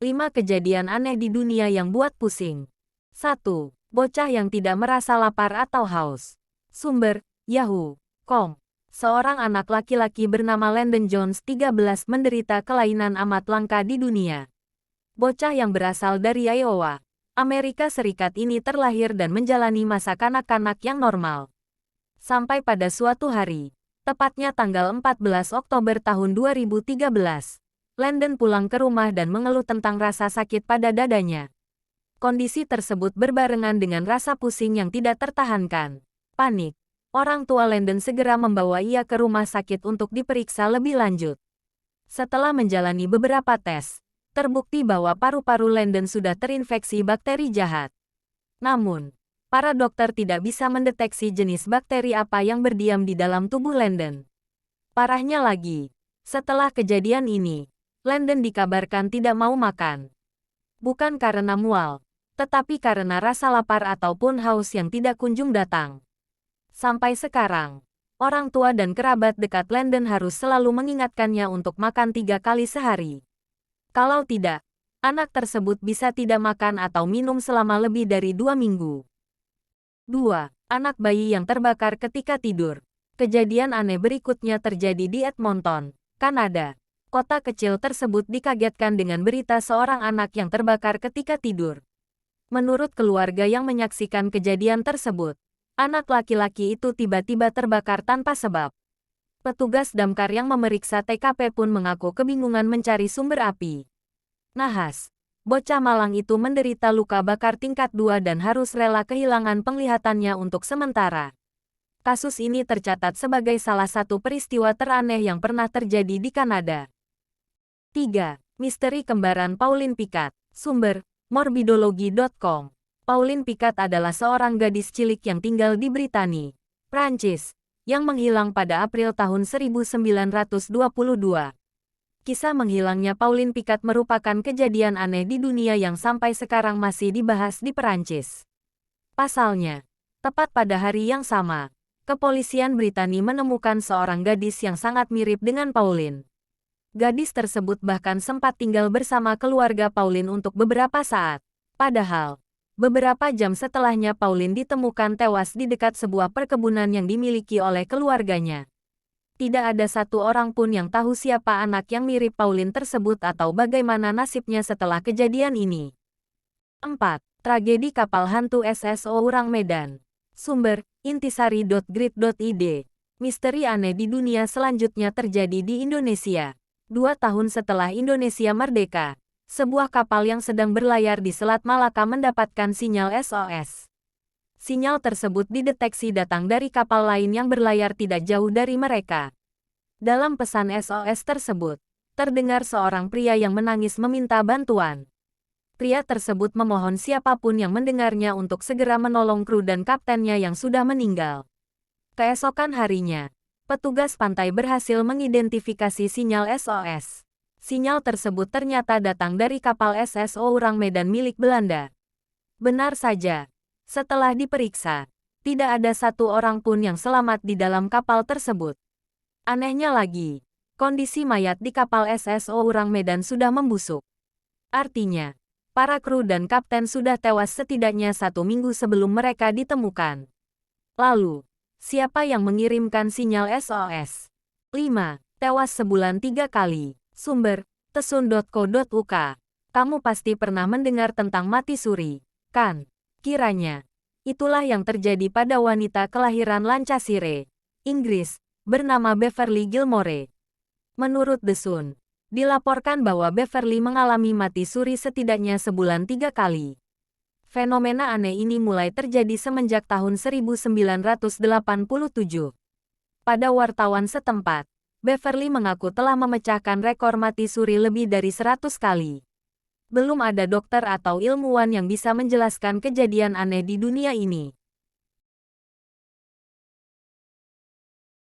5 kejadian aneh di dunia yang buat pusing. 1. Bocah yang tidak merasa lapar atau haus. Sumber, Yahoo.com. Seorang anak laki-laki bernama Landon Jones 13 menderita kelainan amat langka di dunia. Bocah yang berasal dari Iowa, Amerika Serikat ini terlahir dan menjalani masa kanak-kanak yang normal. Sampai pada suatu hari, tepatnya tanggal 14 Oktober tahun 2013, Landon pulang ke rumah dan mengeluh tentang rasa sakit pada dadanya. Kondisi tersebut berbarengan dengan rasa pusing yang tidak tertahankan. Panik. Orang tua Landon segera membawa ia ke rumah sakit untuk diperiksa lebih lanjut. Setelah menjalani beberapa tes, terbukti bahwa paru-paru Landon sudah terinfeksi bakteri jahat. Namun, para dokter tidak bisa mendeteksi jenis bakteri apa yang berdiam di dalam tubuh Landon. Parahnya lagi, setelah kejadian ini, Landon dikabarkan tidak mau makan. Bukan karena mual, tetapi karena rasa lapar ataupun haus yang tidak kunjung datang. Sampai sekarang, orang tua dan kerabat dekat Landon harus selalu mengingatkannya untuk makan 3 kali sehari. Kalau tidak, anak tersebut bisa tidak makan atau minum selama lebih dari 2 minggu. 2. Anak bayi yang terbakar ketika tidur. Kejadian aneh berikutnya terjadi di Edmonton, Kanada. Kota kecil tersebut dikagetkan dengan berita seorang anak yang terbakar ketika tidur. Menurut keluarga yang menyaksikan kejadian tersebut, anak laki-laki itu tiba-tiba terbakar tanpa sebab. Petugas damkar yang memeriksa TKP pun mengaku kebingungan mencari sumber api. Nahas, bocah malang itu menderita luka bakar tingkat 2 dan harus rela kehilangan penglihatannya untuk sementara. Kasus ini tercatat sebagai salah satu peristiwa teraneh yang pernah terjadi di Kanada. 3. Misteri kembaran Pauline Picat. Sumber, morbidology.com. Pauline Picat adalah seorang gadis cilik yang tinggal di Britania, Prancis, yang menghilang pada April tahun 1922. Kisah menghilangnya Pauline Picat merupakan kejadian aneh di dunia yang sampai sekarang masih dibahas di Perancis. Pasalnya, tepat pada hari yang sama, kepolisian Britania menemukan seorang gadis yang sangat mirip dengan Pauline. Gadis tersebut bahkan sempat tinggal bersama keluarga Pauline untuk beberapa saat. Padahal, beberapa jam setelahnya Pauline ditemukan tewas di dekat sebuah perkebunan yang dimiliki oleh keluarganya. Tidak ada satu orang pun yang tahu siapa anak yang mirip Pauline tersebut atau bagaimana nasibnya setelah kejadian ini. 4. Tragedi kapal hantu SSO Urang Medan. Sumber, intisari.grid.id. Misteri aneh di dunia selanjutnya terjadi di Indonesia. 2 tahun setelah Indonesia merdeka, sebuah kapal yang sedang berlayar di Selat Malaka mendapatkan sinyal SOS. Sinyal tersebut dideteksi datang dari kapal lain yang berlayar tidak jauh dari mereka. Dalam pesan SOS tersebut, terdengar seorang pria yang menangis meminta bantuan. Pria tersebut memohon siapapun yang mendengarnya untuk segera menolong kru dan kaptennya yang sudah meninggal. Keesokan harinya, petugas pantai berhasil mengidentifikasi sinyal SOS. Sinyal tersebut ternyata datang dari kapal SSO Urang Medan milik Belanda. Benar saja, setelah diperiksa, tidak ada satu orang pun yang selamat di dalam kapal tersebut. Anehnya lagi, kondisi mayat di kapal SSO Urang Medan sudah membusuk. Artinya, para kru dan kapten sudah tewas setidaknya 1 minggu sebelum mereka ditemukan. Lalu, siapa yang mengirimkan sinyal SOS? 5. Tewas sebulan 3 kali. Sumber, tesun.co.uk. Kamu pasti pernah mendengar tentang mati suri, kan? Kiranya, itulah yang terjadi pada wanita kelahiran Lancashire, Inggris, bernama Beverly Gilmore. Menurut The Sun, dilaporkan bahwa Beverly mengalami mati suri setidaknya sebulan 3 kali. Fenomena aneh ini mulai terjadi semenjak tahun 1987. Pada wartawan setempat, Beverly mengaku telah memecahkan rekor mati suri lebih dari 100 kali. Belum ada dokter atau ilmuwan yang bisa menjelaskan kejadian aneh di dunia ini.